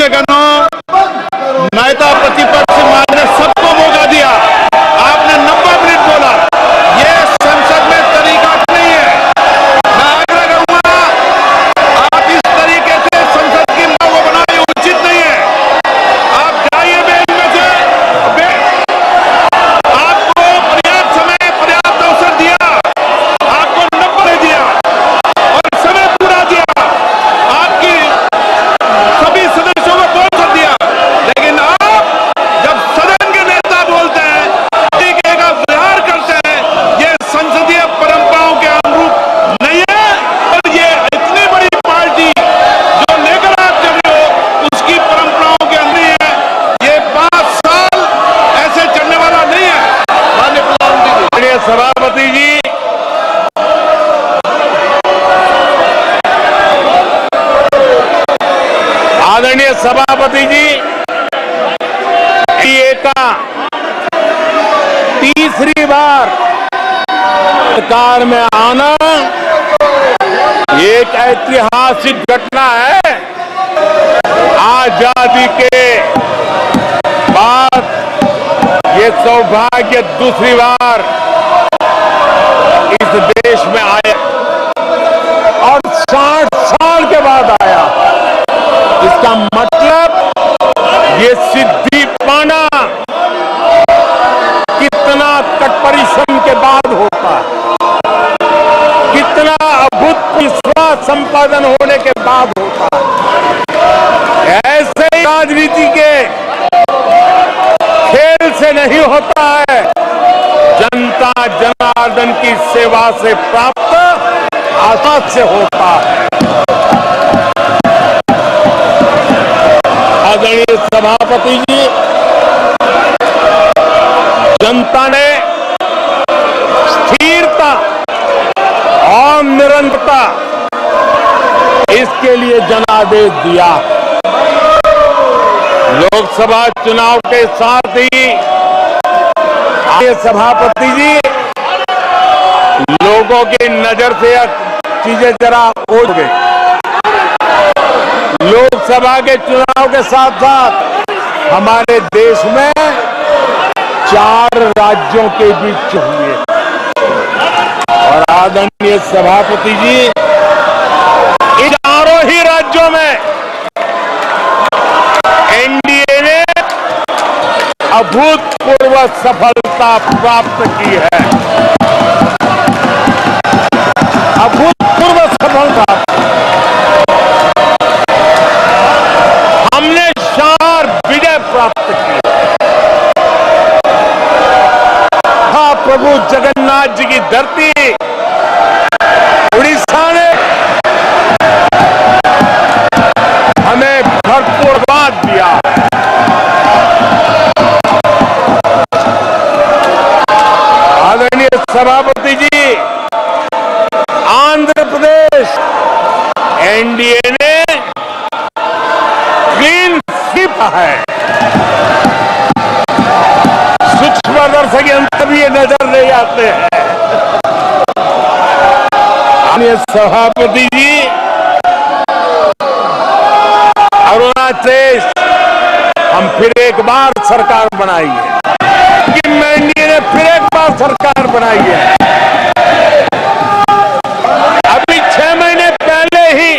अध्यक्षगणों, नेता प्रतिपक्ष मानने सबको मौका दिया। आपने 90 मिनट बोला, ये संसद में तरीका नहीं है। मैं आग्रह करूंगा, आप इस तरीके से संसद की मांग को बनाए, उचित नहीं है। आप जाइए बेंच में से, आपको पर्याप्त समय, पर्याप्त अवसर दिया, आपको 90 दिया और समय पूरा दिया, आपकी सभी सदस्यों को बोल दिया, लेकिन आप जब सदन के नेता बोलते हैं, तरीके का व्यवहार करते हैं, ये संसदीय परंपराओं के अनुरूप नहीं है। और ये इतनी बड़ी पार्टी जो लेकर आप चल रहे हो, उसकी परंपराओं के अंदर ही है। ये 5 साल ऐसे चलने वाला नहीं है। माननीय प्रधानमंत्री जी, सभापति जी, आदरणीय सभापति जी, ये का तीसरी बार सरकार में आना एक ऐतिहासिक घटना है। आजादी के बाद ये सौभाग्य दूसरी बार इस देश में आया और 60 साल के बाद आया। इसका मतलब ये सिद्धि पाना कितना कठोर परिश्रम के बाद होता है, कितना अद्भुत विश्वास संपादन होने के बाद होता है। ऐसे ही राजनीति के खेल से नहीं होता है। जनता जनार्दन की सेवा से प्राप्त आशीर्वाद से होता है। आदरणीय सभापति जी, जनता ने स्थिरता और निरंतरता इसके लिए जनादेश दिया। लोकसभा चुनाव के साथ ही सभापति जी, लोगों की नजर से चीजें जरा ओझ गई। लोकसभा के चुनाव के साथ साथ हमारे देश में 4 राज्यों के बीच हुए और आदरणीय सभापति जी, इन चारों ही राज्यों में एनडीए ने अभूतपूर्व सफलता प्राप्त की है। अभूतपूर्व सफलता। हमने शानदार विजय प्राप्त की। हाँ, प्रभु जगन्नाथ जी की धरती उड़ीसा ने हमें भरपूर बात दिया। आदरणीय सभापति जी, आंध्र प्रदेश एनडीए ने ग्रीन स्वीप है। सूक्ष्म दर्शक यंत्र भी नजर नहीं आते हैं। सभापति जी, अरुणाचल प्रदेश हम फिर एक बार सरकार बनाई है कि एनडीए ने फिर एक बार सरकार बनाई है। अभी 6 महीने पहले ही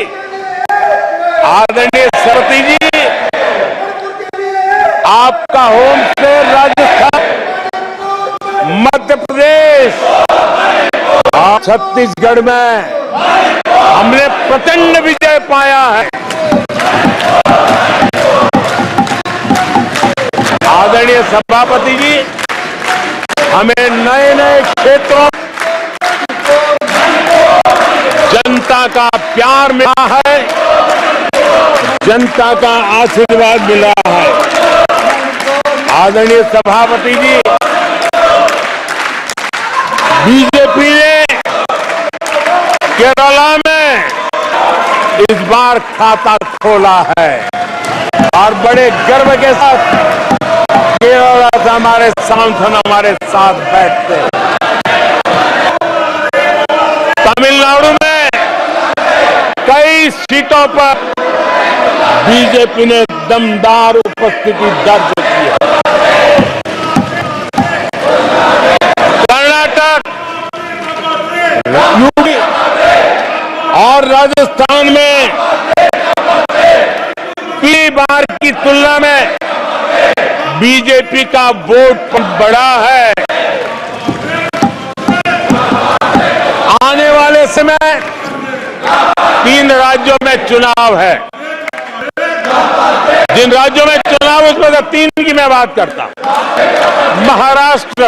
आदरणीय सभापति जी, आपका होम स्टेट राजस्थान, मध्य प्रदेश और छत्तीसगढ़ में हमने प्रचंड विजय पाया है। आदरणीय सभापति जी, हमें नए नए क्षेत्रों जनता का प्यार मिला है, जनता का आशीर्वाद मिला है। आदरणीय सभापति जी, बीजेपी ने केरला में इस बार खाता खोला है और बड़े गर्व के साथ केरला से हमारे सांसद हमारे साथ बैठते। तमिलनाडु में कई सीटों पर बीजेपी ने दमदार उपस्थिति दर्ज की है। कर्नाटक, यूपी और राजस्थान में पिछली बार की तुलना में बीजेपी का वोट बढ़ा है। आने वाले समय 3 राज्यों में चुनाव है। जिन राज्यों में चुनाव उसमें से 3 की मैं बात करता हूं। महाराष्ट्र,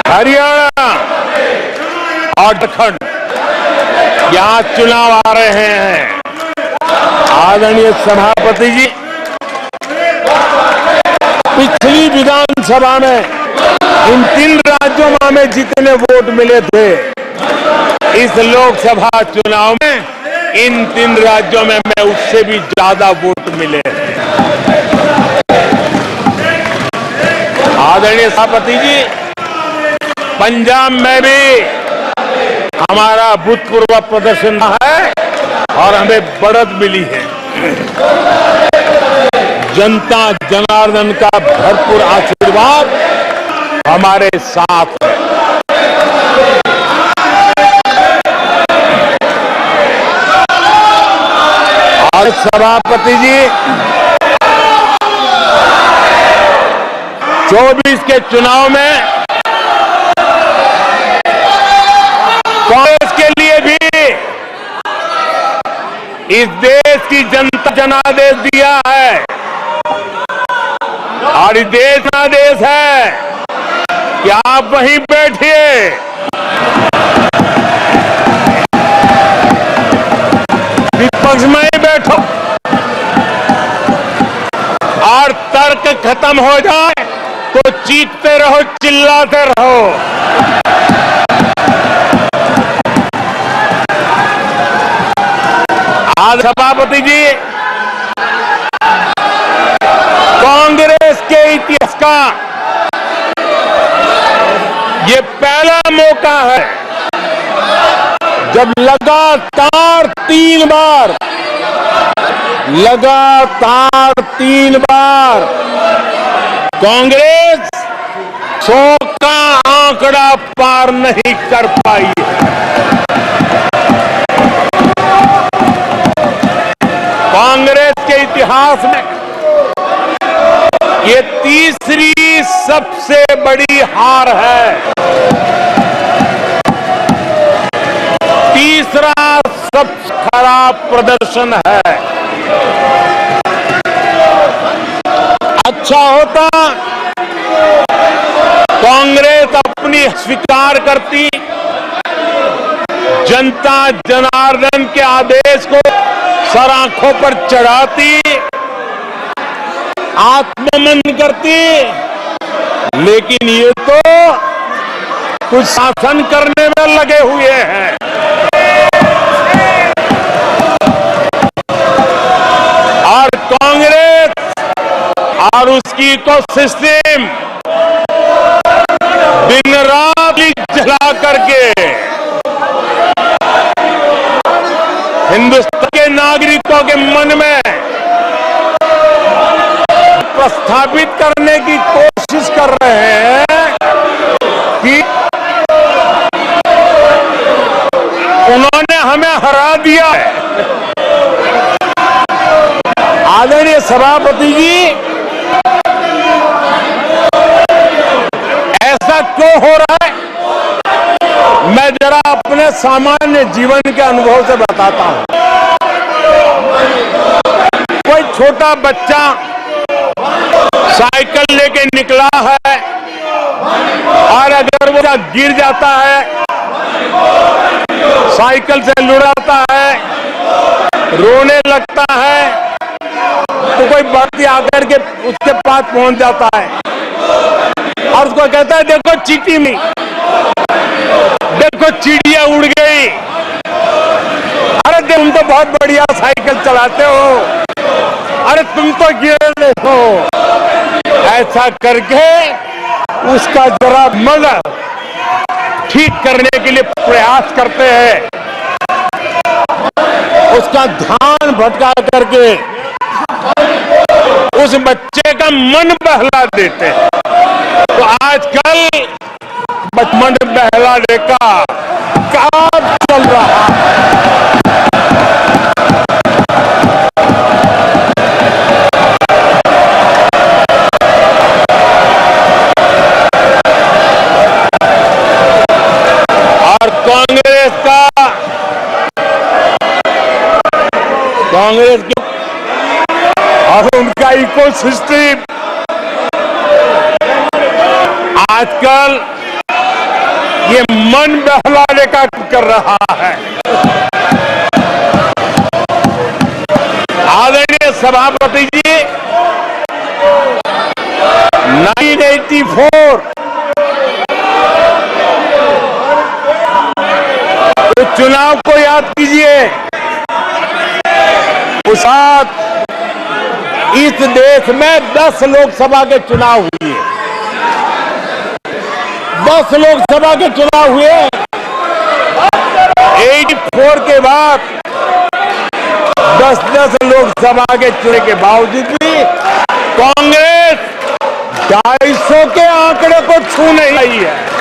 हरियाणा और झारखंड, यहां चुनाव आ रहे हैं। आदरणीय सभापति जी, पिछली विधानसभा में इन 3 राज्यों में हमें जितने वोट मिले थे, इस लोकसभा चुनाव में इन 3 राज्यों में मैं उससे भी ज्यादा वोट मिले। आदरणीय सभापति जी, पंजाब में भी हमारा भूतपूर्व प्रदर्शन है और हमें बढ़त मिली है। जनता जनार्दन का भरपूर आशीर्वाद हमारे साथ है। और सभापति जी, 24 के चुनाव में कांग्रेस के लिए भी इस देश की जनता जनादेश दिया है और इस देश जनादेश है कि आप वहीं बैठिए, विपक्ष में ही बैठो और तर्क खत्म हो जाए तो चीखते रहो, चिल्लाते रहो। आज सभापति जी, कांग्रेस के इतिहास का ये पहला मौका है जब लगातार 3 बार कांग्रेस 100 का आंकड़ा पार नहीं कर पाई। कांग्रेस के इतिहास में ये तीसरी सबसे बड़ी हार है, तीसरा सबसे खराब प्रदर्शन है। अच्छा होता कांग्रेस अपनी स्वीकार करती, जनता जनार्दन के आदेश को सर आंखों पर चढ़ाती, आत्ममंथन करती, लेकिन ये तो कुछ शासन करने में लगे हुए हैं। और कांग्रेस और उसकी इकोसिस्टम दिन रात जला करके हिंदुस्तान के नागरिकों के मन में प्रस्थापित करने की कोशिश कर रहे हैं कि उन्होंने हमें हरा दिया है। आदरणीय सभापति जी, ऐसा क्यों हो रहा है, मैं जरा अपने सामान्य जीवन के अनुभव से बताता हूं। कोई छोटा बच्चा साइकिल लेके निकला है और अगर वो गिर जाता है, साइकिल से लुढ़ाता है, रोने लगता है, तो कोई व्यक्ति आकर के उसके पास पहुंच जाता है और उसको कहता है, देखो चींटी में, देखो चिड़िया उड़ गई, अरे तुम तो बहुत बढ़िया साइकिल चलाते हो, अरे तुम तो गिरे देखो। ऐसा करके उसका जरा मन ठीक करने के लिए प्रयास करते हैं। उसका ध्यान भटका करके उस बच्चे का मन बहला देते हैं। तो आजकल मन बहलाने का काम चल रहा है। और कांग्रेस की और उनका इकोसिस्टम आजकल ये मन बहलाने का कर रहा है। आदरणीय सभापति जी, 1984 तो चुनाव को याद कीजिए। उस वक्त इस देश में 10 लोकसभा के चुनाव हुए। 10 लोकसभा के चुनाव हुए। 84 के बाद 10 लोकसभा के चुनाव के बावजूद भी कांग्रेस 250 के आंकड़े को छू नहीं रही है।